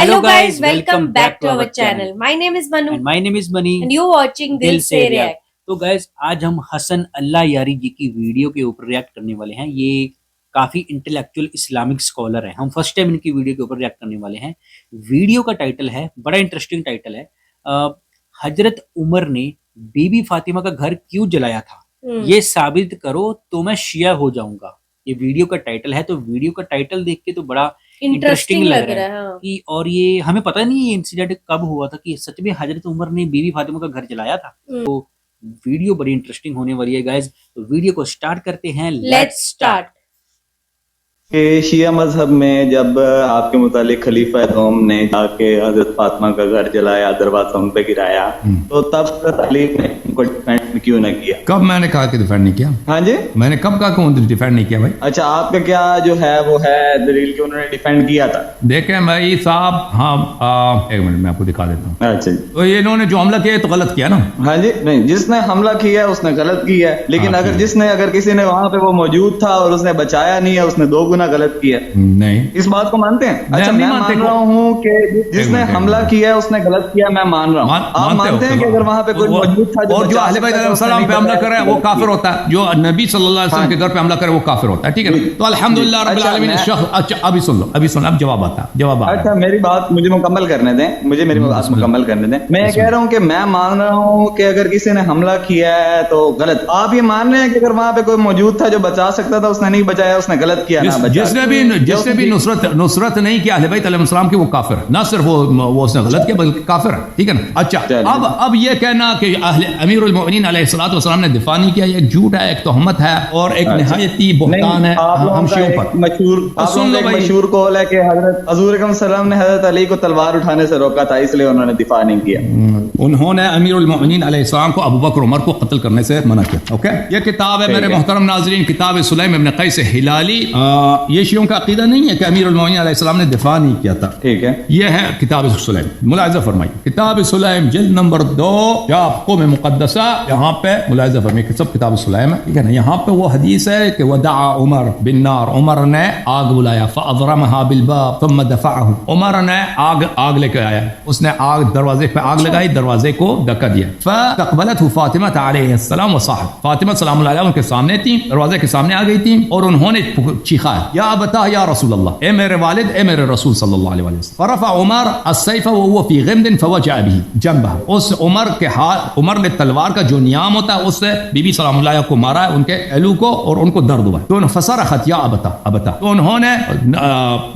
Hello guys, welcome back to our channel. My name is Manu And my name is Mani. and you're watching Dil Se React. तो guys आज हम हसन अल्लाह यारी जी की video के ऊपर react करने वाले हैं। ये काफ़ी इंटेलेक्चुअल इस्लामिक स्कॉलर हैं। हम फर्स्ट टाइम इनकी वीडियो के ऊपर रिएक्ट करने वाले हैं। वीडियो का टाइटल है, बड़ा इंटरेस्टिंग टाइटल है, हजरत उमर ने बीबी फातिमा का घर क्यों जलाया था, ये साबित करो तो मैं शिया हो जाऊंगा। ये वीडियो का टाइटल है। तो वीडियो का टाइटल देख के तो बड़ा इंटरेस्टिंग लग रहा है कि, और ये हमें पता नहीं ये इंसिडेंट कब हुआ था कि सच में हजरत उमर ने बीबी फातिमा का घर जलाया था। तो वीडियो बड़ी इंटरेस्टिंग होने वाली है गाइस। तो वीडियो को स्टार्ट करते हैं। Let's start. कि शिया मजहब में जब आपके मुतालिक खलीफा दोम ने जाके हजरत फातिमा का घर जलाया, दरवाजा उन पे गिराया, तो तब तालीब ने उनको डिफेंड क्यों न किया? कब मैंने कहा कि डिफेंड नहीं किया? हाँ जी, मैंने कब कहा कि डिफेंड नहीं किया भाई? अच्छा, आपका क्या जो है वो है दलील कि उन्होंने डिफेंड किया था? देखें भाई साहब, हाँ एक मिनट मैं आपको दिखा देता हूँ। अच्छा जी, तो ये इन्होंने जो हमला किया तो गलत किया ना? हाँ जी, नहीं, जिसने हमला किया उसने गलत किया है, लेकिन अगर किसी ने वहां पे वो मौजूद था और उसने बचाया नहीं है, उसने दो गुना गलत किया। नहीं, इस बात को मानते हैं? अच्छा, मैं मान रहा हूँ कि जिसने हमला किया है उसने गलत किया, मैं मान रहा हूँ। आप मानते हैं कि अगर वहां पे कोई मौजूद था और जो अहले बैत अलैहिस्सलाम पे हमला कर रहा है वो काफिर होता है, जो नबी सल्लल्लाहु अलैहि वसल्लम के घर पे हमला करे वो काफिर होता है, ठीक है? तो अल्हम्दुलिल्लाह रब्बिल आलमीन। अच्छा अभी सुन लो, अब जवाब आता है। अच्छा, मेरी बात मुझे मुकम्मल करने दें, मेरी बात मुकम्मल करने दें। मैं कह रहा हूँ कि मैं मान रहा हूँ कि अगर किसी ने हमला किया है तो गलत। आप ये मान रहे हैं कि अगर वहां पे कोई मौजूद था जो बचा सकता था, उसने नहीं बचाया, उसने गलत किया ना? जिसने भी नुसरत नहीं किया अहले बैत अलैहिस्सलाम की, वो काफिर है। ना सिर्फ वो उसने गलत किया बल्कि काफिर है, ठीक है ना? अच्छा, अब ये कहना कि अमीरुल मोमिनीन अलैहिस्सलातु वस्सलाम ने दिफा नहीं किया, ये एक झूठ है, एक तोहमत है और एक निहायती बुहतान है हम शियों पर। मशहूर कौल है कि हजरत हुजूर अकरम सल्लल्लाहु अलैहि वसल्लम ने हजरत अली को तलवार उठाने से रोका था, इसलिए उन्होंने दिफा नहीं किया। उन्होंने अमीरुल मोमिनीन अलैहिस्सलाम को अबू बकर उमर को कत्ल करने से मना किया। ओके, ये किताब है मेरे मोहतरम नाज़रीन, किताब सुलैम इब्न कैस हिलाली। ये शियों का अकीदा नहीं है कि अमीरुल मोमिनीन अलैहिस्सलाम ने दिफा नहीं किया था, ठीक है? ये है किताब सुलैम, मुलाहिज़ा फरमाइए, किताब सुलैम जिल्द नंबर 2 याक़ूब मुक़द्दसा, यहाँ पे मुलाहिज़ा फरमाइए, सब किताब सुलैम है, ठीक है ना? यहाँ पे वो हदीस है कि वदअ उमर बिन नार, उमर ने आग बुलाया, फअज़रमहा बिलबाब थुम्मा दफ़अहु, उमर ने आग लेके आया, उसने दरवाजे पे आग लगाई, दरवाजे को धक्का दिया। फ़अक़बलतहु फ़ातिमा अलैहिस्सलाम व साहब, फ़ातिमा सलाम अलैहा उनके सामने थी, दरवाजे के सामने आ गई थी और उन्होंने चीखा, या अबता या रसूल अल्लाह, ए मेरे वालिद, ए मेरे रसूल सल्लल्लाहु अलैहि वसल्लम। फरफ़अ उमर अस्सैफ़ व हुवा फ़ी ग़िम्दिन फ़वजअ बिही जंबह, उस उमर ने तलवार का जो नियाम होता है उससे बीबी सलाम अलैहा को मारा है, उनके एलू को, और उनको दर्द हुआ। तो फसरख़त या अबता, तो उन्होंने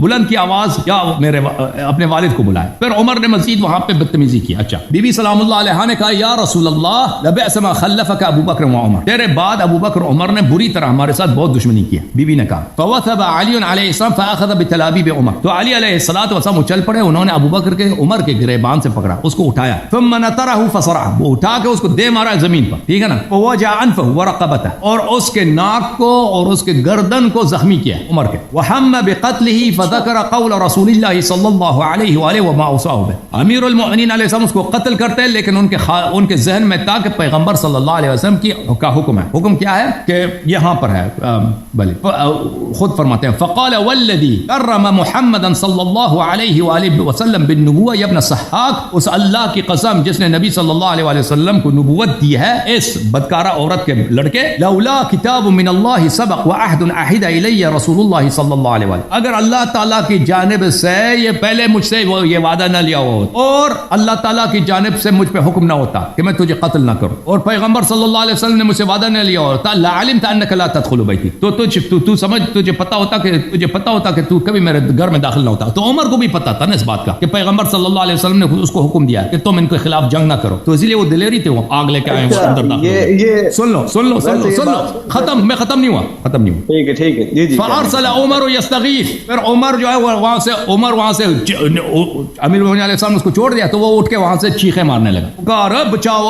बुलंद की आवाज या मेरे अपने वालिद को बुलाया। फिर उमर ने मजीद वहां पे बदतमीजी की। अच्छा, बीबी सलामुल्लाह अलैहा ने कहा, या रसूल अल्लाह लबअस मा खल्लफक अबू बकर व उमर, तेरे बाद अबू बकर उमर ने बुरी तरह हमारे साथ बहुत दुश्मनी की है। बीबी ने कहा, फवथब अली अलैहिस्सलाम फअखज़ बितलाबीब उमर, तो अली अलैहिस्सलातु वस्सलाम चल पड़े, उन्होंने अबू बकर के उमर के गिरेबान से पकड़ा, उसको उठाया, थुम्मा नतरहु फसरअ, वो उठा के उसको दे मारा जमीन पर, ठीक है ना? ववजअ अनफहु व रक़बतहु, और उसके नाक को और उसके गर्दन को जख्मी किया उमर के। वहम्म बिक़त्लिही फज़कर क़ौल रसूलिल्लाह सल्लल्लाहु अलैहि व मा औसाहु बिही, अमीरुल मोमिनीन अलैहिस्सलाम उसको कत्ल करते हैं, लेकिन उनके जहन में था कि पैगंबर सल्लल्लाहु अलैहि वसल्लम का हुक्म है। हुक्म क्या है कि यहाँ पर है, भले खुद फरमाते हैं, फ़क़ाल वल्लज़ी कर्रम मुहम्मदन सल्लल्लाहु अलैहि वसल्लम बिन्नुबुव्वह या इब्न सहाक, उस अल्लाह की कसम जिसने नबी सल्लल्लाहु अलैहि वसल्लम को नबूवत दी है, इस बदकारा औरत के लड़के, लौला किताब मिन अल्लाह सबक़ व अहदुन अहिदा इलैया रसूलुल्लाह सल्लल्लाहु अलैहि वसल्लम, अगर अल्लाह ताला की जानिब से ये पहले मुझसे वो ये वादा न लिया हो और अल्लाह ताला की जानिब से मुझ पे हुक्म ना होता कि मैं तुझे कत्ल ना करूं, और पैगंबर सल्लल्लाहु अलैहि वसल्लम ने मुझसे वादा न लिया होता, ला अलिमता अन्नका ला तदखुलु बैती, तो तू समझ, तुझे पता होता कि तू कभी मेरे घर में दाखिल ना होता। तो उमर को भी पता था ना इस बात का कि पैगंबर सल्लल्लाहु अलैहि वसल्लम ने उसको हुक्म दिया कि तुम इनके खिलाफ जंग ना करो, तो इसलिए वो दिलेरी थे, वो आग लेके आए, वो अंदर दाखिल। सुन लो, मैं खत्म नहीं हुआ, ठीक है जी जी। फअरसल उमर यस्तगीथ, फिर उमर जो है वहां से अमीरुल मोमिनीन अलैहिस्सलाम ने उसको छोड़ दिया, तो वो उठ के वहां से चीखे मारने लगा, कहा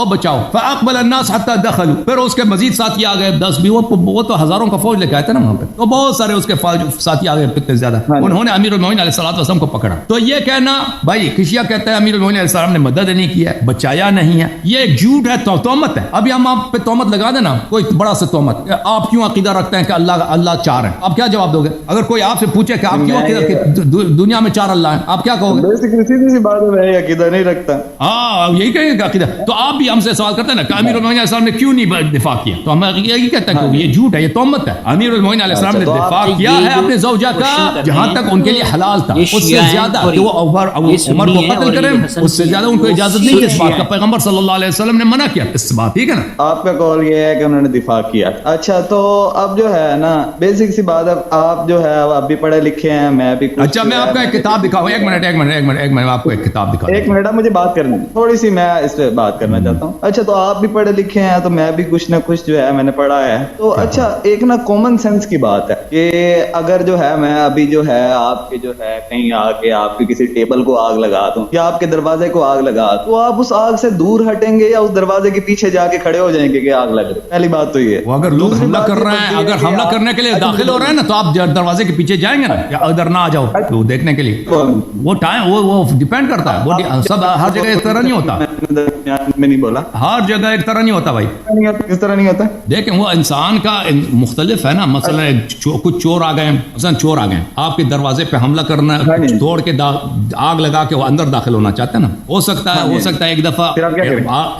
बचाओ। फअक़बल अन्नास हत्ता दखलू, फिर उसके मजीद साथी आ गए, 10 भी, वो तो हजारों का फौज लेके आए थे ना वहां पे, तो बहुत सारे उसके साथी आ गए, कितने ज्यादा। उन्होंने अमीरुल मोमिनीन अलैहिस्सलातु वस्सलाम को पकड़ा। तो ये कहना भाई, किशिया कहता है अमीरुल मोमिनीन अलैहिस्सलाम ने मदद नहीं किया, बचाया नहीं है, ये एक झूठ है, तोहमत तोहमत है। अभी हम आप पे तोहमत लगा देना, कोई बड़ा सा तोहमत, आप क्यों अकीदा रखते हैं कि अल्लाह 4 है, आप क्या जवाब दोगे? अगर कोई आपसे पूछे कि आप क्यों अकीदा दुनिया में 4 अल्लाह हैं, आप क्या कहोगे? सीधी सी बात है, मैं अकीदा नहीं रखता। हाँ, यही कहेंगे अकीदा। तो आप भी हमसे सवाल करते हैं ना कि अमीरुल मोमिनीन अलैहिस्सलाम ने क्यों नहीं दिफा किया, तो हम यही कहते हैं कि ये झूठ है, ये तोहमत है। अमीरुल मोमिनीन अलैहिस्सलाम ने दिफा किया है अपने ज़ौजा का जहां तक उनके लिए हलाल था, उससे ज्यादा कि वो उमर को कत्ल करें, उससे ज्यादा उनको इजाजत नहीं थी इस बात का। पैगंबर सल्लल्लाहु अलैहि वसल्लम ने मना किया इस बात, ठीक है ना? आपका कॉल ये है कि उन्होंने दिफा किया। अच्छा, तो अब जो है ना बेसिक सी बात है, आप जो है आप भी पढ़े लिखे हैं, मैं भी। अच्छा, मैं आपका एक किताब दिखाऊं, एक मिनट आपको एक किताब दिखा। एक मिनट, मुझे बात करनी थोड़ी सी, मैं इस पे बात करना चाहता हूँ। अच्छा, तो आप भी पढ़े लिखे हैं, तो मैं भी कुछ ना कुछ जो है मैंने पढ़ा है। तो अच्छा, एक ना कॉमन सेंस की बात है कि अगर जो है मैं अभी जो है आपके जो है कहीं आके आपके किसी टेबल को आग लगा दूं या आपके दरवाजे को आग लगा, तो आप उस आग से दूर हटेंगे या उस दरवाजे के पीछे जाके खड़े हो जाएंगे कि आग लग रही? पहली बात तो ये। वो अगर लोग हमला कर रहे हैं, अगर हमला करने के लिए दाखिल हो रहे हैं ना, तो आप दरवाजे के पीछे जाएंगे ना, या उधर ना आ जाओ तो देखने के लिए? वो टाइम वो डिपेंड करता है, वो सब हर जगह एक तरह नहीं होता। मैं नहीं बोला हर जगह एक तरह नहीं होता भाई। किस तरह नहीं होता? देखें, वो इंसान का मुख्तलिफ है ना। मसलन कुछ चोर आ गए, मसलन चोर आ गए आपके दरवाजे पे हमला करना, तोड़ के आग लगा के वो अंदर दाखिल होना चाहते हैं ना, हो सकता है एक दफा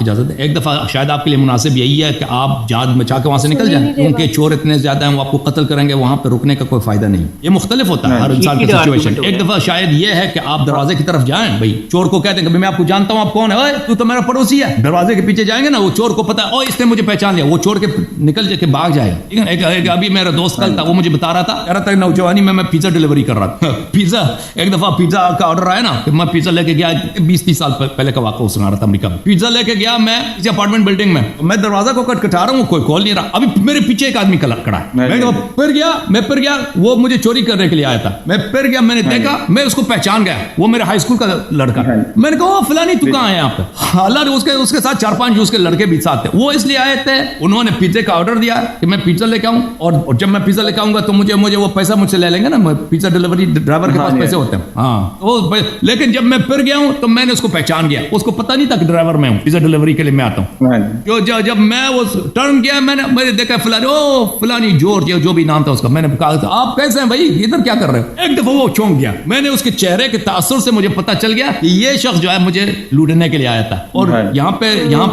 इजाजत, एक दफा शायद आपके लिए मुनासिब यही है कि आप जान बचा के वहां से निकल जाए, क्योंकि चोर इतने ज्यादा हैं वो आपको कत्ल करेंगे, वहां पे रुकने का कोई फायदा नहीं। ये मुख्तलिफ होता है हर इंसान की सिचुएशन। एक दफा शायद ये है कि आप दरवाजे की तरफ जाएं, भाई चोर को कहते हैं मैं आपको जानता हूं, आप कौन है, तू तो मेरा पड़ोसी है। दरवाजे के पीछे जाएंगे ना, वो चोर को पता है इसने मुझे पहचान लिया, वो छोड़ के निकल के भाग जाएगा, ठीक है ना? एक अभी मेरा दोस्त कल था, वो मुझे बता रहा था, कह रहा था नौजवानी में मैं पिज्जा डिलीवरी कर रहा था। पिज्जा, एक दफा पिज्जा का ऑर्डर आया ना, मैं पिज्जा लेके गया, 20-30 साल पहले का वाक़ा सुना रहा था अमेरिका में। पिज्जा लेके गया मैं किसी अपार्टमेंट बिल्डिंग में, मैं दरवाजा को खटखटा रहा हूँ, कोई कॉल नहीं रहा। अभी मेरे पीछे एक आदमी खड़ा है, मैं फिर गया, वो मुझे चोरी करने के लिए आया था। मैं फिर गया, मैंने देखा, मैं उसको पहचान गया, वो मेरे हाई स्कूल का लड़का। मैंने कहा फलानी तू कहाँ है यहाँ पे? हालांकि उसके साथ 4-5 उसके लड़के भी साथ थे। वो इसलिए आए थे, उन्होंने पिज्जे का ऑर्डर दिया कि मैं पिज्जा लेके आऊं, और जब मैं पिज्जा लेके आऊंगा तो मुझे वो पैसा मुझसे ले लेंगे ना, पिज्जा डिलीवरी ड्राइवर के पास पैसे होते हैं। हाँ, तो लेकिन जब मैं फिर गया हूं तो मैंने उसको पहचान गया, उसको पता नहीं था कि ड्राइवर मैं हूं, पिज्जा डिलीवरी के लिए मैं आता हूं। जब मैं वो टर्न किया, मैंने देखा फलानी जॉर्ज जो भी नाम था उसका, मैंने कहा आप कैसे हैं भाई, इधर क्या कर रहे हो? एक दफा वो चौंक गया, मैंने उसके चेहरे के तासुर से मुझे पता चल गया कि ये शख्स जो है मुझे लूटने के लिए आया था, और यहाँ पे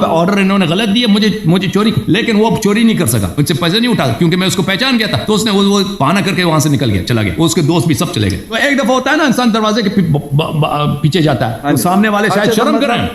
ऑर्डर इन्होंने गलत दिया, मुझे चोरी, लेकिन वो चोरी नहीं कर सका, मुझसे पैसे नहीं उठा क्योंकि मैं उसको पहचान गया था। तो उसने वो पाना करके वहां से निकल गया, चला गया, उसके दोस्त भी सब चले गए। तो एक दफा होता है ना, इंसान दरवाजे के पीछे जाता है, तो सामने वाले शायद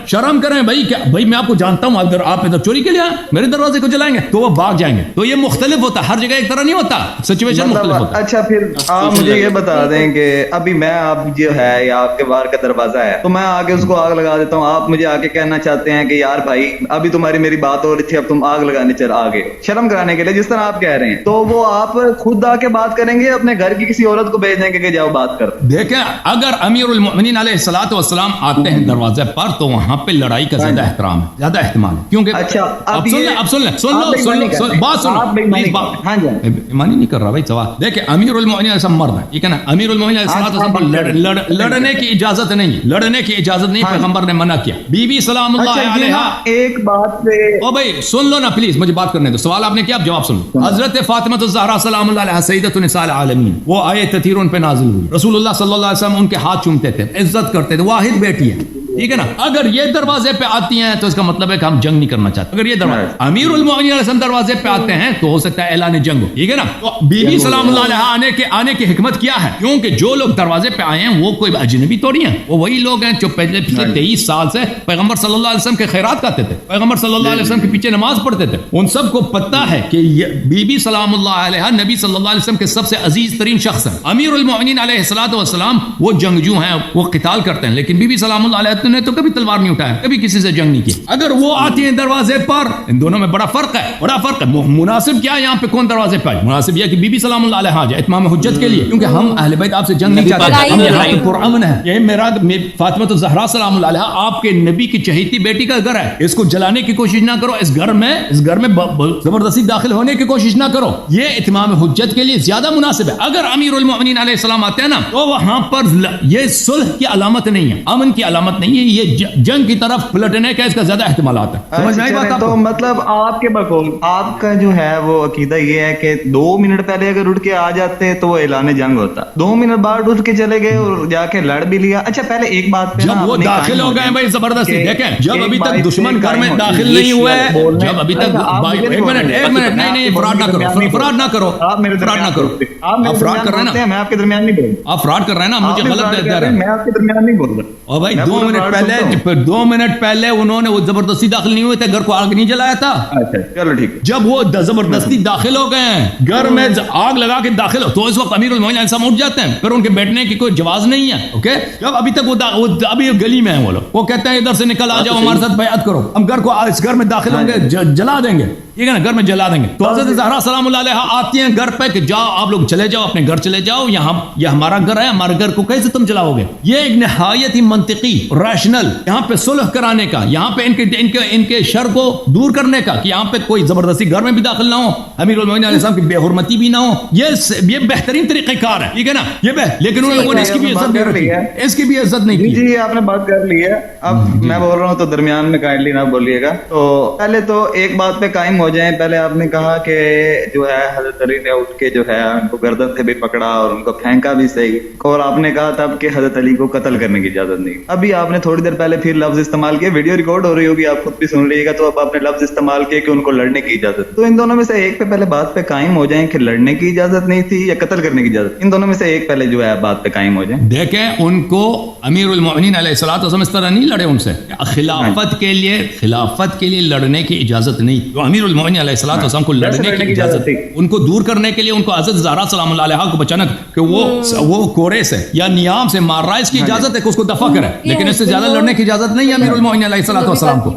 शर्म करें भाई, क्या भाई मैं आपको जानता हूं, अगर आप इधर चोरी के लिए आए, मेरे दरवाजे को जलाएंगे, तो वो भाग जाएंगे। तो ये मुख्तलिफ होता है, हर जगह एक तरह नहीं होता, सिचुएशन मुख्तलिफ होता है। अच्छा, फिर आप मुझे ये बता दें कि अभी मैं आप जो है या आपके बाहर का दरवाजा है, तो मैं आगे उसको आग लगा देता हूँ, आप मुझे आके कहना चाहते हैं कि यार भाई अभी तुम्हारी मेरी बात हो रही थी, अब तुम आग लगाने चल आगे, शर्म कराने के लिए जिस तरह आप कह रहे हैं, तो वो आप खुद आके बात करेंगे, अपने घर की किसी औरत को भेज देंगे कि जाओ बात कर? देखें, अगर अमीरुल मोमिनीन अलैहिस्सलातु वस्सलाम आते हैं दरवाजे पर, तो वहां पे लड़ाई का ज्यादा एहतराम है, ज्यादा एहतमाल है, क्योंकि अच्छा अब सुन लो बात सुन, बेईमानी नहीं कर रहा भाई, सवाल देखिए, अमीरुल मोमिनीन अलैहिस्सलाम मर्द है, ठीक है ना? अमीरुल मोमिनीन अलैहिस्सलाम लड़ने की इजाजत नहीं, लड़ने की इजाजत नहीं, पैगंबर ने मना किया। बीबी सलामुल्लाह अलैहा, एक बात पे ओ भाई सुन लो ना प्लीज, मुझे बात करने दो, सवाल आपने किया, आप जवाब सुन लो। हजरत फातिमा ज़हरा सलामुल्लाह अलैहा सय्यदतुन निसाइल आलमीन, वो आयत तीर उन पे नाजिल हुई, रसूलुल्लाह सल्लल्लाहु अलैहि वसल्लम उनके हाथ चूमते थे, इज्जत करते थे, वाहिद बेटी है, ठीक है ना? अगर ये दरवाजे पे आती हैं तो इसका मतलब है कि हम जंग नहीं करना चाहते। अगर ये दरवाजा अमीरुल मोमिनीन अलैहिस्सलाम दरवाजे पे आते हैं तो हो सकता है ऐलान जंग हो, ठीक है ना? तो बीबी सलामुल्लाह अलैहा आने की हिकमत क्या है? क्योंकि जो लोग दरवाजे पे आए हैं वो कोई अजनबी थोड़ी हैं, वो वही लोग हैं जो पिछले 23 साल से पैगंबर सल्लल्लाहु अलैहि वसल्लम के खैरात खाते थे, पैगंबर सल्लल्लाहु अलैहि वसल्लम के पीछे नमाज पढ़ते थे। उन सबको पता है कि बीबी सलामुल्लाह अलैहा नबी सल्लल्लाहु अलैहि वसल्लम के सबसे अजीज तरीन शख्स हैं। अमीरुल मोमिनीन अलैहिस्सलातु वस्सलाम वो जंगजू हैं, वो क़िताल करते हैं, लेकिन बीबी सलामुल्लाह अलैहा ने तो कभी तलवार नहीं उठाया, कभी किसी से जंग नहीं की। अगर वो आती है दरवाजे पर, इन दोनों में बड़ा फर्क है, बड़ा फर्क है। मुनासिब क्या है यहाँ पे, कौन दरवाजे पे आए? मुनासिब यह कि बीबी सलामुल्लाह अलैहा जाए इत्माम हुज्जत के लिए, क्योंकि हम अहले बैत आपसे जंग नहीं चाहते, हम यहाँ पे पुरअमन है। ये मेरा फातिमा तो ज़हरा सलामुल्लाह अलैहा आपके नबी की चहेती बेटी का घर है, इसको जलाने की कोशिश ना करो, इस घर में जबरदस्ती दाखिल होने की कोशिश ना करो, ये इत्माम हुज्जत के लिए ज्यादा मुनासिब है। अगर अमीरुल मोमिनीन अलैहिस्सलाम आते हैं ना, तो वहां पर ये सुलह की अलामत नहीं है, अमन की अलामत नहीं یہ جنگ کی طرف پلٹنے کا اس کا زیادہ احتمالات ہے. سمجھ میں آئی بات آپ تو کو؟ مطلب آپ کے بقول آپ کا جو ہے وہ عقیدہ یہ ہے کہ 2 منٹ پہلے اگر اٹھ کے آ جاتے تو وہ اعلان جنگ ہوتا, 2 منٹ بعد اٹھ کے چلے گئے اور جا کے لڑ بھی لیا. اچھا پہلے ایک بات پہ جب وہ داخل ہو گئے بھائی زبردستی, دیکھیں جب ابھی تک دشمن گھر میں داخل نہیں ہوئے, جب ابھی تک ایک منٹ نہیں فراڈ نہ کرو, فراڈ نہ کرو, فراڈ نہ کرو, آپ فراڈ کر رہے ہیں نا, میں آپ کے درمیان نہیں بول رہا, آپ فراڈ کر رہے ہیں نا, مجھے غلط دے رہے ہیں. میں آپ کے درمیان نہیں بول رہا. اور بھائی 2 منٹ پہلے انہوں نے وہ زبردستی داخل نہیں ہوئے تھے, گھر کو آگ نہیں جلایا تھا. اچھا چلو ٹھیک ہے. جب وہ زبردستی داخل ہو گئے ہیں گھر میں, آگ لگا کے داخل ہو, تو اس وقت امیر المومنین ایسا اٹھ جاتے ہیں, پھر ان کے بیٹھنے کی کوئی جواز نہیں ہے. اوکے, جب ابھی تک وہ ابھی گلی میں ہیں وہ لوگ, وہ کہتے ہیں ادھر سے نکل آ جاؤ ہمارے ساتھ بیعت کرو, ہم گھر کو اس گھر میں داخل ہوں گے, جلا دیں گے, ٹھیک ہے نا, گھر میں جلا دیں گے. تو حضرت زہرا سلام اللہ علیہا آتی ہیں گھر پہ کہ جاؤ آپ لوگ چلے جاؤ, اپنے گھر چلے جاؤ, یہاں یہ ہمارا گھر ہے, ہمارے گھر کو کیسے تم جلاؤ گے. یہ ایک نہایت ہی منطقی ریشنل, یہاں پہ صلح کرانے کا, یہاں پہ ان کے شر کو دور کرنے کا, کہ یہاں پہ کوئی زبردستی گھر میں بھی داخل نہ ہو, امیر المومنین علیہ السلام کی بے حرمتی بھی نہ ہو. یہ بہترین طریقہ کار ہے, ٹھیک ہے نا, لیکن انہوں نے اس کی بھی عزت نہیں رکھی, اس کی بھی عزت نہیں کی. جی آپ نے بات کر لی ہے, اب میں بول رہا ہوں تو درمیان میں کائنڈلی نہ بولیے گا. تو پہلے تو ایک بات پہ قائم ہو جائیں. پہلے آپ نے کہا کہ جو ہے حضرت علی نے اٹھ کے جو ہے ان کو گردن سے بھی پکڑا اور ان کو پھینکا بھی صحیح, اور آپ نے کہا تب کہ حضرت علی کو قتل کرنے کی اجازت نہیں. ابھی آپ نے تھوڑی دیر پہلے پھر لفظ استعمال کیا, ویڈیو ریکارڈ ہو رہی ہوگی, آپ خود بھی سن لیے گا, تو اب آپ نے لفظ استعمال کیا کہ ان کو لڑنے کی اجازت. تو ان دونوں میں سے ایک پہ پہلے بات پہ قائم ہو جائیں کہ لڑنے کی اجازت نہیں تھی یا قتل کرنے کی اجازت. ان دونوں میں سے ایک پہلے جو ہے بات پہ قائم ہو جائیں. دیکھیں ان کو امیر المومنین علیہ الصلوۃ والسلام اس طرح نہیں لڑے ان سے, خلافت کے لیے لڑنے کی اجازت نہیں. تو امیر المومنین علیہ الصلوۃ والسلام کو لڑنے کی اجازت, ان کو دور کرنے کے لیے, ان کو حضرت زہرا سلام اللہ علیہا کو بچانا کہ وہ کوڑے سے یا نیام سے مار رہا ہے, اس کی اجازت ہے کہ اس کو دفع کرے, لیکن اس سے زیادہ لڑنے کی اجازت نہیں ہے امیر المومنین علیہ الصلوۃ والسلام کو.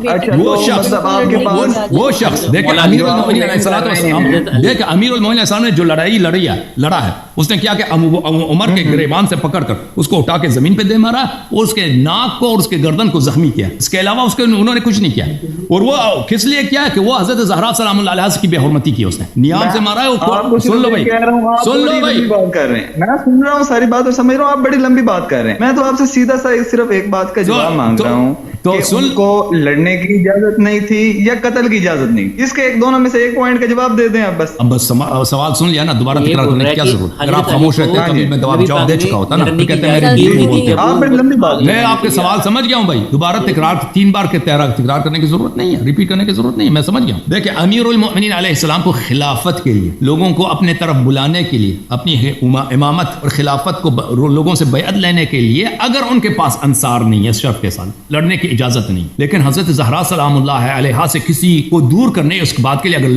وہ شخص دیکھیں امیر المومنین علیہ الصلوۃ والسلام, دیکھ امیر المومنین علیہ السلام نے جو لڑا ہے, اس نے کیا کہ عمر کے گریبان سے پکڑ کر اس کو اٹھا کے زمین پہ دے مارا, اور اس کے ناک کو اور اس کے گردن کو زخمی کیا. اس کے علاوہ انہوں نے کچھ نہیں کیا. اور وہ کس لیے کیا کہ وہ حضرت زہرا سلام اللہ علیہا کی بے حرمتی کی, اس نے نیام سے مارا ہے. سن لو بھائی, بات کر رہے ہیں, میں سن رہا ہوں ساری بات اور سمجھ رہا ہوں, آپ بڑی لمبی بات کر رہے ہیں. میں تو آپ سے سیدھا سا صرف ایک بات کا جواب مانگ رہا ہوں کہ ان کو لڑنے کی اجازت نہیں تھی یا قتل کی اجازت نہیں. اس کے ایک دونوں میں سے ایک پوائنٹ کا جواب دے دیں آپ بس. اب بس سوال سن لیا نا, دوبارہ تکرار کرنے کی کیا ضرورت. اگر آپ خاموش رہتے کبھی میں جواب دے چکا ہوتا نا, کہتے ہیں میری دل نہیں بولتے. آپ بڑی لمبی بات, میں آپ کے سوال سمجھ گیا ہوں بھائی, دوبارہ تکرار 3 بار کے تکرار کرنے کی ضرورت نہیں ہے, ریپیٹ کرنے کی ضرورت نہیں ہے, میں سمجھ گیا ہوں. دیکھیں امیر المومنین علیہ السلام کو خلافت کے لیے, لوگوں کو اپنے طرف بلانے کے لیے, اپنی امامت اور خلافت کو لوگوں سے بیعت لینے کے لیے, اگر ان کے پاس انصار نہیں ہے اس شرط کے ساتھ, لڑنے کی اجازت نہیں. لیکن حضرت زہرا سلام اللہ علیہا سے کسی کو دور کرنے, اس بات کے لیے اگر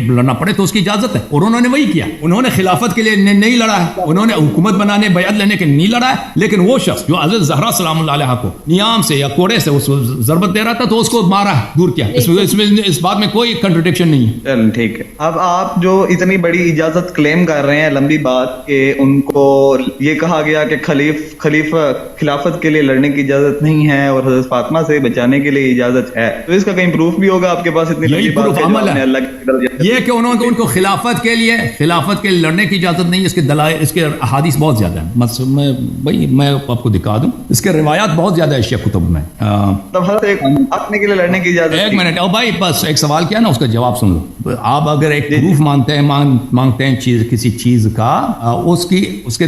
لڑنا پڑے تو اس کی اجازت ہے, اور انہوں نے وہی کیا. انہوں نے خلافت کے لیے نہیں لڑا ہے, انہوں نے حکومت بنانے بیعت لینے کے نہیں لڑا ہے, لیکن وہ شخص جو حضرت زہرا سلام اللہ علیہا کو نیام سے یا کوڑے سے اس کو ضربت دے رہا تھا, تو اس کو مارا ہے, دور کیا. اس بات میں کوئی کنٹرڈکشن نہیں ہے. چل ٹھیک ہے. اب آپ جو اتنی بڑی اجازت کلیم کر رہے ہیں, لمبی بات, کہ ان کو یہ کہا گیا کہ خلافت کے لیے لڑنے کی اجازت نہیں ہے اور حضرت فاطمہ سے بچانے کے لیے اجازت ہے, تو اس کا کہیں پروف بھی ہوگا آپ کے پاس؟ اتنی لمبی بات ہے یہ کہ انہوں نے ان کو خلافت کے لیے لڑنے کی اجازت نہیں. اس کے دلائل, اس کے احادیث بہت زیادہ ہیں. میں آپ کو دکھا دوں, اس کے روایات بہت زیادہ ہے شیخ کتب میں. اپنے کے لیے لڑنے کی اجازت. ایک منٹ, اور بھائی بس ایک سوال کیا نا, اس کا جواب سن لو. آپ اگر ایک پروف مانگتے ہیں کسی چیز کا, اس کے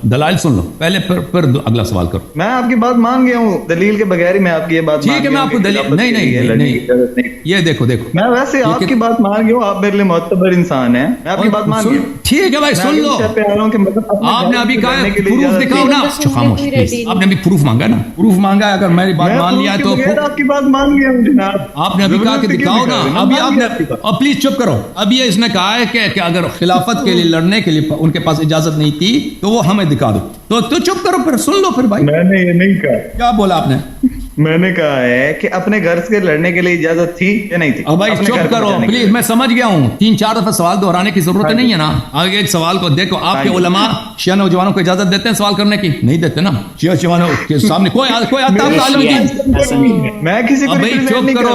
دلائل سن لو پہلے, پھر اگلا سوال کرو. میں آپ کی بات مان گیا ہوں, دلیل کے بغیر ہی میں آپ کی یہ بات, ٹھیک ہے, میں آپ کو دلیل نہیں, یہ دیکھو میں ویسے آپ کی بات مان گیا ہوں, آپ میرے لیے معتبر انسان ہیں, میں آپ کی بات مان گیا. ٹھیک ہے بھائی سن لو, آپ نے ابھی کہا پروف دکھاؤ نا, خاموش, آپ نے ابھی پروف مانگا نا, پروف مانگا, اگر میری بات مان لیا تو آپ کی بات مان گیا ہوں جناب. آپ نے ابھی کہا کہ دکھاؤ نا, ابھی آپ نے, اور پلیز چپ کرو. ابھی اس نے کہا ہے کہ اگر خلافت کے لیے لڑنے کے لیے ان کے پاس اجازت نہیں تھی تو وہ ہمیں دکھا دو. تو چپ کرو, پھر سن لو. پھر بھائی میں نے یہ نہیں کہا. کیا بولا آپ نے؟ میں نے کہا ہے کہ اپنے گھر سے لڑنے کے لیے اجازت تھی یا نہیں تھی. اب بھائی چپ کرو پلیز, میں سمجھ گیا ہوں, 3-4 دفعہ سوال دہرانے کی ضرورت نہیں ہے نا. آگے ایک سوال کو دیکھو, آپ کے علماء شیعہ نوجوانوں کو اجازت دیتے ہیں سوال کرنے کی؟ نہیں دیتے نا. شیعہ نوجوانوں کے سامنے کوئی میں کسی کو چپ کرو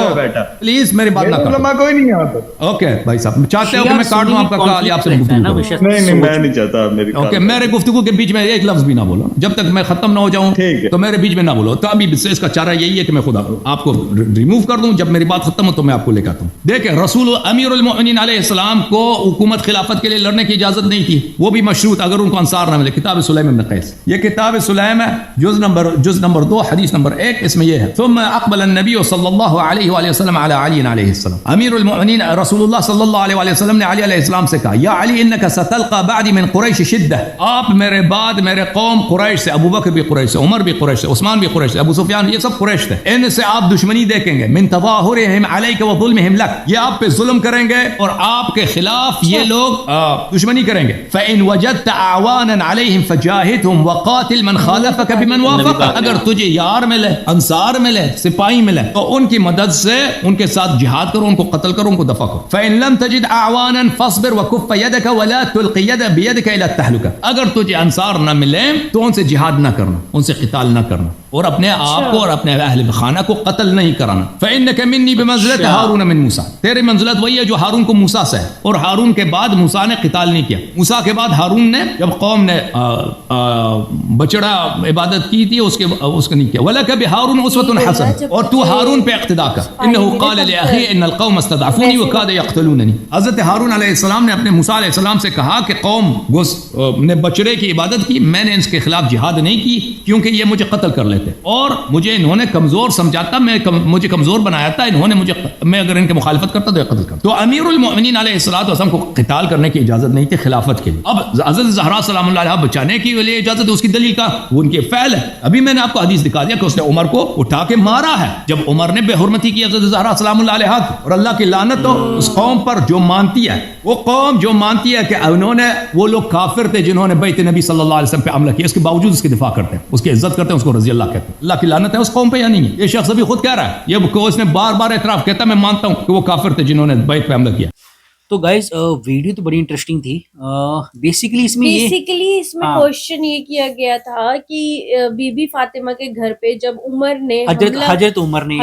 پلیز, میری بات نہ کرو. کوئی نہیں آتا. اوکے بھائی صاحب, چاہتے ہو کہ میں کاٹ دوں آپ کا کال, آپ سے گفتگو؟ نہیں, میں نہیں چاہتا. اوکے, میرے گفتگو کے بیچ میں ایک لفظ بھی نہ بولو, جب تک میں ختم نہ ہو جاؤں تو میرے بیچ میں نہ بولو. تو ابھی اس کا چارہ رہا ہے یہی ہے کہ میں خدا آپ کو ریموو کر دوں, جب میری بات ختم ہو تو میں آپ کو لے کے آتا ہوں. دیکھیں رسول امیر المؤمنین علیہ السلام کو حکومت خلافت کے لیے لڑنے کی اجازت نہیں تھی, وہ بھی مشروط اگر ان کو انصار نہ ملے. کتاب سلیم ابن قیس, یہ کتاب سلیم ہے, جز نمبر 2 حدیث نمبر 1, اس میں یہ ہے ثم اقبل النبی صلی اللہ علیہ وآلہ وسلم علی علی علیہ السلام. امیر المؤمنین رسول اللہ صلی اللہ علیہ وآلہ وسلم نے علی علیہ السلام سے کہا یا علی انک ستلقى بعدی من قریش شدہ, آپ میرے بعد میرے قوم قریش سے, ابو بکر بھی قریش سے, عمر بھی قریش سے, عثمان بھی قریش سے, ابو سفیان, یہ سب قریش تھے, ان سے آپ دشمنی دیکھیں گے. من تظاہرہم علیک وظلمہم لک, یہ آپ پہ ظلم کریں گے اور آپ کے خلاف یہ لوگ دشمنی کریں گے. فإن وجدت اعوانا علیہم فجاہدہم وقاتل من خالفک بمن وافق, اگر تجھے یار ملے, انصار ملے, سپاہی ملے تو ان کی مدد سے ان کے ساتھ جہاد کرو, ان کو قتل کرو, ان کو دفع کرو. فإن لم تجد اعوانا فاصبر وكف يدك ولا تلقي بيدك الى التهلكه, اگر تجھے انصار نہ ملے تو ان سے جہاد نہ کرنا, ان سے قتال نہ کرنا, اور اپنے آپ کو اور اپنے اہل خانہ کو قتل نہیں کرانا. فإنك مني بمنزلة هارون من موسیٰ, تیری منزلت وہی ہے جو ہارون کو موسیٰ سے ہے, اور ہارون کے بعد موسیٰ نے قتال نہیں کیا. موسیٰ کے بعد ہارون نے, جب قوم نے بچڑا عبادت کی تھی اس کے نہیں کیا. وَلَكَ بِهَارُونَ أُسْوَةٌ حَسَنَةٌ, اور تو ہارون پہ اقتدا کر. إِنَّهُ قَالَ لِأَخِيهِ إِنَّ الْقَوْمَ اسْتَضْعَفُونِي وَكَادَ يَقْتُلُونَنِي. حضرت ہارون علیہ السلام نے اپنے موسیٰ علیہ السلام سے کہا کہ قوم نے بچڑے کی عبادت کی, میں نے اس کے خلاف جہاد نہیں کی کیونکہ یہ مجھے قتل کر لیتے اور مجھے انہوں نے کمزور سمجھا تھا, مجھے کمزور بنایا تھا انہوں نے مجھے, میں اگر ان کے مخالفت کرتا تو یہ قتل کرتا. تو امیر المؤمنین علیہ السلام کو قتال کرنے کی اجازت نہیں تھی خلافت کے لیے. اب حضرت زہرا سلام اللہ علیہا بچانے کی لیے اجازت ہے, اس کی دلیل کا وہ ان کے فعل ہے. ابھی میں نے آپ کو حدیث دکھا دیا کہ اس نے عمر کو اٹھا کے مارا ہے, جب عمر نے بے حرمتی کی حضرت زہرا سلام اللہ علیہا, اور اللہ کی لعنت ہو اس قوم پر جو مانتی ہے, وہ قوم جو مانتی ہے کہ انہوں نے, وہ لوگ کافر تھے جنہوں نے بیت نبی صلی اللہ علیہ وسلم پہ حملہ کیا, اس کے باوجود اس کی دفاع کرتے ہیں, اس کی عزت کرتے ہیں, اس کو رضی اللہ کہتے ہیں. اللہ کی لعنت ہے اس قوم پہ یا نہیں ہے؟ یہ شخص ابھی خود کہہ رہا ہے, یہ اس نے بار بار اعتراف کہتا ہے میں مانتا ہوں کہ وہ کافر تھے جنہوں نے بیت پہ حملہ کیا. تو گائز ویڈیو تو بڑی انٹرسٹنگ تھی. بیسیکلی اس میں کوشچن یہ کیا گیا تھا کہ بی بی فاطمہ کے گھر پہ جب عمر نے حضرت عمر نے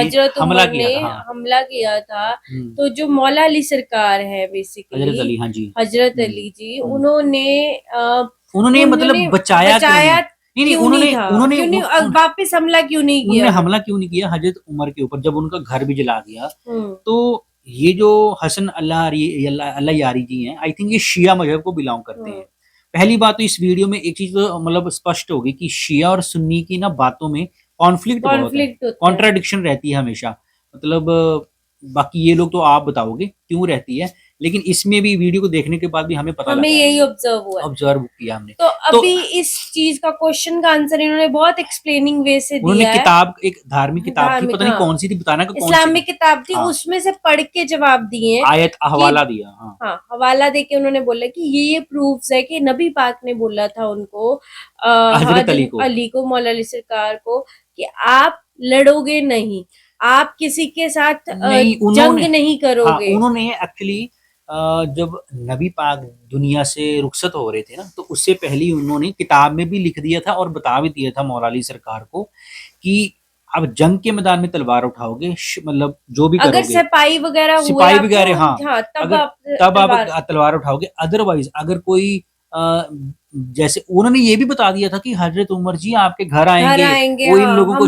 حملہ کیا تھا, تو جو مولا علی سرکار ہے بیسیکلی حضرت علی, ہاں جی, حضرت علی جی, انہوں نے مطلب بچایا انہوں نے واپس حملہ کیوں نہیں کیا, انہوں نے حملہ کیوں نہیں کیا حضرت عمر کے اوپر جب ان کا گھر بھی جلا دیا. تو یہ جو حسن اللہ یاری جی ہیں, آئی تھنک یہ شیعہ مذہب کو بلانگ کرتے ہیں. پہلی بات تو اس ویڈیو میں ایک چیز تو مطلب اسپشٹ ہوگی کہ شیعہ اور سنی کی نا باتوں میں کانفلکٹ کانٹراڈکشن رہتی ہے ہمیشہ. مطلب باقی یہ لوگ تو آپ بتاؤ گے کیوں رہتی ہے, لیکن اس میں بھی ویڈیو کو دیکھنے کے بعد بھی ہمیں پتہ ہمیں یہی آبزرو کیا ہم نے. تو ابھی اس چیز کا کوشچن کا آنسر انہوں نے بہت ایکسپلیننگ وے سے دیا ہے. انہوں نے کتاب, ایک دھارمک کتاب تھی, پتہ نہیں کون سی تھی, بتانا کہ اسلامک کتاب تھی, اس میں سے پڑھ کے جواب دیے, آیت حوالہ دیا, ہاں حوالہ دے کے انہوں نے بولا کہ یہ پروفز ہے کہ نبی پاک نے بولا تھا ان کو, حضرت علی کو, مولا علی سرکار کو, کہ آپ لڑو گے نہیں, آپ کسی کے ساتھ جنگ نہیں کرو گے. انہوں نے ایکچولی جب نبی پاک دنیا سے رخصت ہو رہے تھے نا, تو اس سے پہلے انہوں نے کتاب میں بھی لکھ دیا تھا اور بتا بھی دیا تھا مولا علی سرکار کو کہ اب جنگ کے میدان میں تلوار اٹھاؤ گے, مطلب جو بھی کرو گے, اگر سپاہی وغیرہ ہاں تب آپ تلوار اٹھاؤ گے. ادروائز اگر کوئی جیسے انہوں نے یہ بھی بتا دیا تھا کہ حضرت عمر جی آپ کے گھر آئیں گے, وہ ان لوگوں کو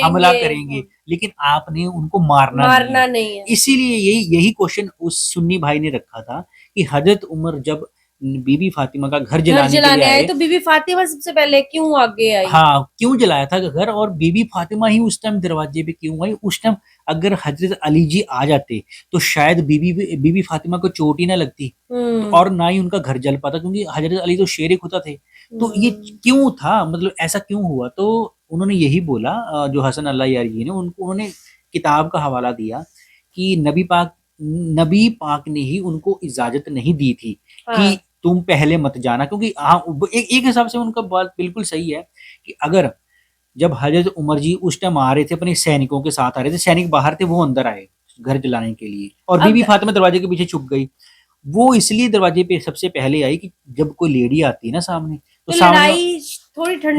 حملہ کریں گے, لیکن آپ نے ان کو مارنا نہیں ہے. اسی لیے یہی کوشچن اس سنی بھائی نے رکھا تھا کہ حضرت عمر جب بی بی فاطمہ کا گھر جلانے آئے تو بی بی فاطمہ سب سے پہلے کیوں آگے آئی, ہاں کیوں جلایا تھا گھر, اور بی بی فاطمہ ہی اس ٹائم دروازے پہ کیوں آئی. اس ٹائم اگر حضرت علی جی آ جاتے تو شاید بی بی فاطمہ کو چوٹ ہی نہ لگتی اور نہ ہی ان کا گھر جل پاتا, کیونکہ حضرت علی تو شیر خدا تھے. تو یہ کیوں تھا, مطلب ایسا کیوں ہوا؟ تو انہوں نے یہی بولا, جو حسن اللہ یاری جی نے, انہوں نے کتاب کا حوالہ دیا کہ نبی پاک نے ہی ان کو اجازت نہیں دی تھی کہ تم پہلے مت جانا, کیونکہ ایک حساب سے ان کا بات بالکل صحیح ہے کہ اگر جب حضرت عمر جی اس ٹائم آ رہے تھے اپنے سینکوں کے ساتھ آ رہے تھے, سینک باہر تھے, وہ اندر آئے گھر جلانے کے لیے, اور بی بی فاطمہ دروازے کے پیچھے چھپ گئی. وہ اس لیے دروازے پہ سب سے پہلے آئی کہ جب کوئی لیڈی آتی ہے نا سامنے, تو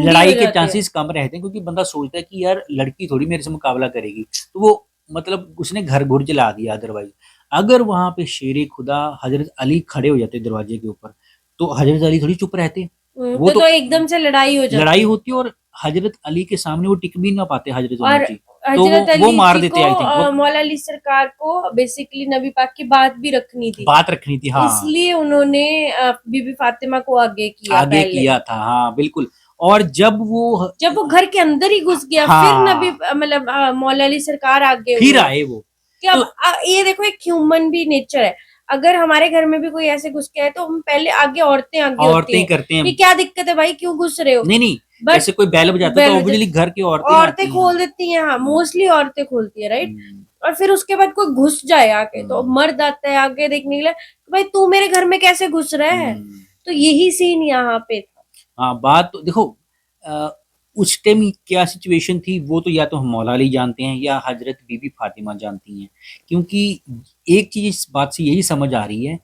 لڑائی کے چانسز کم رہتے ہیں, کیونکہ بندہ سوچتا ہے کہ یار لڑکی تھوڑی میرے سے مقابلہ کرے گی, تو وہ مطلب اس نے گھر جلا دیا. ادروائز اگر وہاں پہ شیر خدا حضرت علی کھڑے ہو جاتے دروازے کے اوپر, تو حضرت علی تھوڑی چپ رہتے, وہ تو ایک دم سے لڑائی ہوتی, اور حضرت علی کے سامنے وہ ٹک بھی نہ پاتے حضرت عمر جی. हजरत वो अली मार जी देते, I think, को वो- मौला अली सरकार को बेसिकली नबी पाक की बात भी रखनी थी, बात रखनी थी, हाँ इसलिए उन्होंने बीबी फातिमा को आगे किया आगे पहले। किया था, हाँ बिल्कुल। और जब वो घर के अंदर ही घुस गया, हाँ, फिर नबी मतलब मौला अली सरकार आगे फिर हुए आए वो, कि अब तो ये देखो एक ह्यूमन भी नेचर है, अगर हमारे घर में भी कोई ऐसे घुस के आए तो हम पहले आगे औरतें आगे होती औरतें ही हैं करते हैं। कि क्या दिक्कत है भाई, क्यों घुस रहे हो, नहीं नहीं, बट जैसे कोई बैल बजाता है बैल तो बजा- ऑब्वियसली घर की औरतें ही आती औरतें हैं। खोल देती हैं, हाँ मोस्टली औरतें खोलती है, राइट। हम्म, और फिर उसके बाद कोई घुस जाए आके तो मर्द आता है आगे देखने के लिए कि भाई तू मेरे घर में कैसे घुस रहा है, तो यही सीन यहाँ पे था। हाँ बात तो देखो, अ, उस टाइम क्या सिचुएशन थी वो तो या तो हम मौला अली जानते हैं या हजरत बीबी फातिमा जानती हैं, क्योंकि एक चीज इस बात से यही समझ आ रही है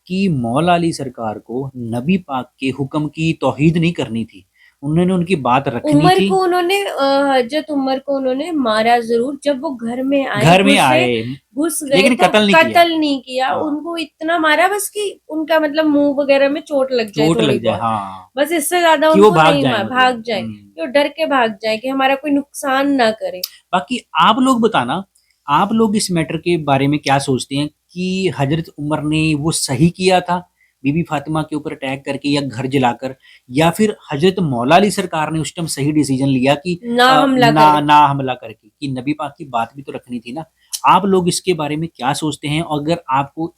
कि मौला अली सरकार को नबी पाक के हुक्म की तौहीद नहीं करनी थी, उन्होंने उनकी बात रखनी उमर थी। को उन्होंने हजरत उमर को उन्होंने मारा जरूर, जब वो घर में आए, घर में घुसे, आए घुस गए लेकिन तो कत्ल नहीं किया। कत्ल नहीं किया, हाँ। उनको इतना मारा बस कि उनका मतलब मुंह वगैरह में चोट लग जाए, चोट थोड़ी लग जाए, बहुत, हाँ बस इससे ज्यादा कि वो उनको भाग नहीं जाए, मार, मतलब। भाग जाए, कि वो डर के भाग जाए कि हमारा कोई नुकसान ना करे। बाकी आप लोग बताना, आप लोग इस मैटर के बारे में क्या सोचते हैं कि हजरत उमर ने वो सही किया था बीबी फातिमा के ऊपर अटैक करके या घर जलाकर, या फिर हजरत मौला अली सरकार ने उस टाइम सही डिसीजन लिया कि ना हमला करके कि नबी पाक की बात भी तो रखनी थी ना। आप लोग इसके बारे में क्या सोचते हैं? अगर आपको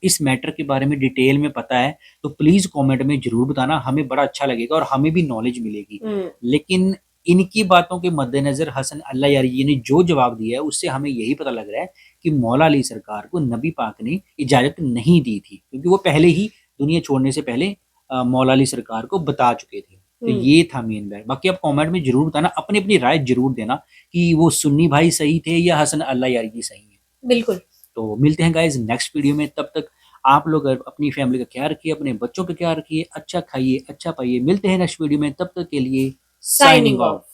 इस मैटर के बारे में डिटेल में पता है तो प्लीज कमेंट में जरूर बताना, हमें बड़ा अच्छा लगेगा और हमें भी नॉलेज मिलेगी। लेकिन इनकी बातों के मद्देनजर हसन अल्लाह यारी जी ने जो जवाब दिया है उससे हमें यही पता लग रहा है कि मौला अली सरकार को नबी पाक ने इजाजत नहीं दी थी, क्योंकि वो पहले ही दुनिया छोड़ने से पहले मौला अली सरकार को बता चुके थे। तो ये था मेन बैग। बाकी आप कमेंट में जरूर बताना, अपनी अपनी राय जरूर देना कि वो सुन्नी भाई सही थे या हसन अल्लाह यारी जी सही है। बिल्कुल। तो मिलते हैं गाइज नेक्स्ट वीडियो में, तब तक आप लोग अपनी फैमिली का ख्याल रखिए, अपने बच्चों का ख्याल रखिए, अच्छा खाइए, अच्छा पाइए। मिलते हैं नेक्स्ट वीडियो में, तब तक के लिए साइनिंग ऑफ।